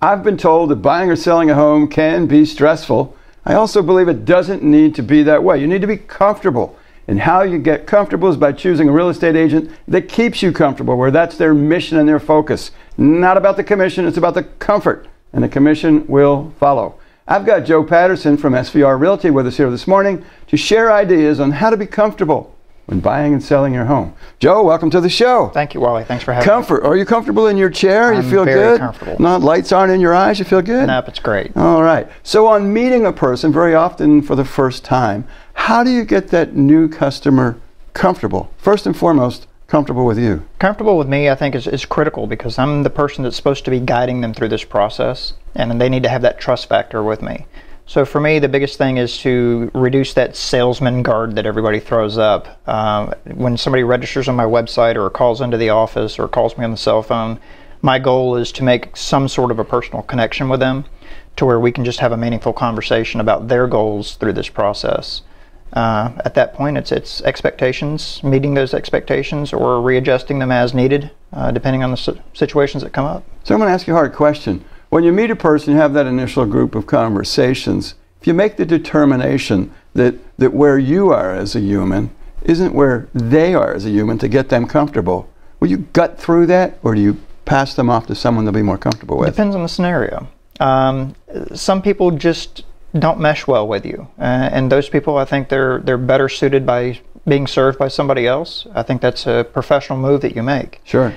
I've been told that buying or selling a home can be stressful. I also believe it doesn't need to be that way. You need to be comfortable. And how you get comfortable is by choosing a real estate agent that keeps you comfortable, where that's their mission and their focus. Not about the commission, it's about the comfort, and the commission will follow. I've got Joe Patterson from SVR Realty with us here this morning to share ideas on how to be comfortable when buying and selling your home. Joe, welcome to the show. Thank you, Wally. Thanks for having me. Are you comfortable in your chair? You feel good? Very comfortable. Not lights aren't in your eyes? You feel good? Nope, it's great. All right. So on meeting a person, very often for the first time, how do you get that new customer comfortable? First and foremost, comfortable with you. Comfortable with me, I think, is critical, because I'm the person that's supposed to be guiding them through this process, and they need to have that trust factor with me. So for me, the biggest thing is to reduce that salesman guard that everybody throws up. When somebody registers on my website or calls into the office or calls me on the cell phone, my goal is to make some sort of a personal connection with them to where we can just have a meaningful conversation about their goals through this process. At that point, it's expectations, meeting those expectations or readjusting them as needed, depending on the situations that come up. So I'm going to ask you a hard question. When you meet a person, you have that initial group of conversations. If you make the determination that where you are as a human isn't where they are as a human to get them comfortable, will you gut through that, or do you pass them off to someone they'll be more comfortable with? Depends on the scenario. Some people just don't mesh well with you, and those people, I think they're better suited by being served by somebody else. I think that's a professional move that you make. Sure.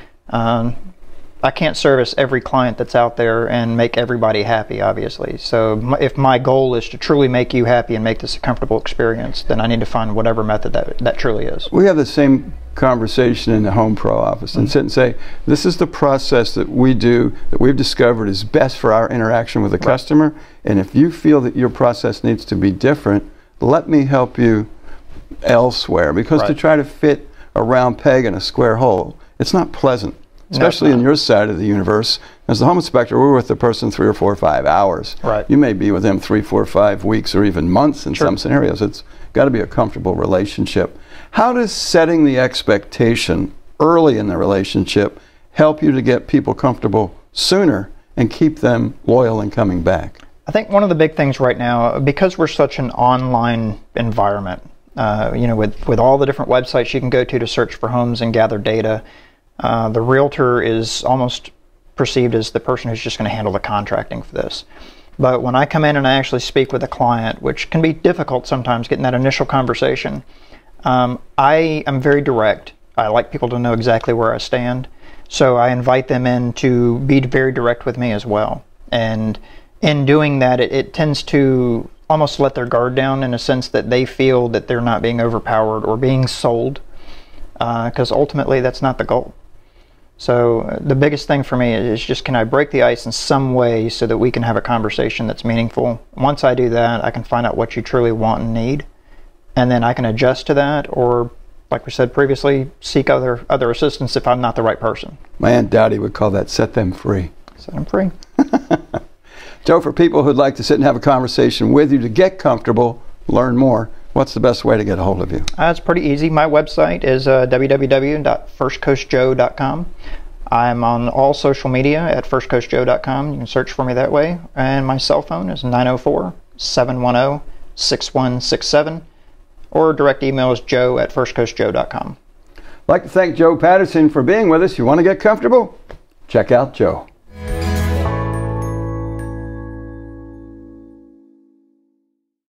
I can't service every client that's out there and make everybody happy, obviously. So if my goal is to truly make you happy and make this a comfortable experience, then I need to find whatever method that truly is. We have the same conversation in the Home Pro office and sit and say, this is the process that we do, that we've discovered is best for our interaction with the customer, and if you feel that your process needs to be different, let me help you elsewhere, because to try to fit a round peg in a square hole, it's not pleasant. Especially in your side of the universe. As the home inspector, we're with the person 3 or 4 or 5 hours. Right. You may be with them 3, 4, 5 weeks or even months in some scenarios. It's got to be a comfortable relationship. How does setting the expectation early in the relationship help you to get people comfortable sooner and keep them loyal and coming back? I think one of the big things right now, because we're such an online environment, you know, with all the different websites you can go to search for homes and gather data, the realtor is almost perceived as the person who's just going to handle the contracting for this. But when I come in and I actually speak with a client, which can be difficult sometimes, getting that initial conversation, I am very direct. I like people to know exactly where I stand. So I invite them in to be very direct with me as well. And in doing that, it tends to almost let their guard down, in a sense that they feel that they're not being overpowered or being sold, because ultimately that's not the goal. So the biggest thing for me is just, can I break the ice in some way so that we can have a conversation that's meaningful? Once I do that, I can find out what you truly want and need, and then I can adjust to that, or, like we said previously, seek other assistance if I'm not the right person. My Aunt Dowdy would call that set them free. Set them free. Joe, for people who'd like to sit and have a conversation with you to get comfortable, learn more, what's the best way to get a hold of you? It's pretty easy. My website is www.firstcoastjoe.com. I'm on all social media at firstcoastjoe.com. You can search for me that way. And my cell phone is 904-710-6167. Or direct email is joe@firstcoastjoe.com. I'd like to thank Joe Patterson for being with us. You want to get comfortable? Check out Joe.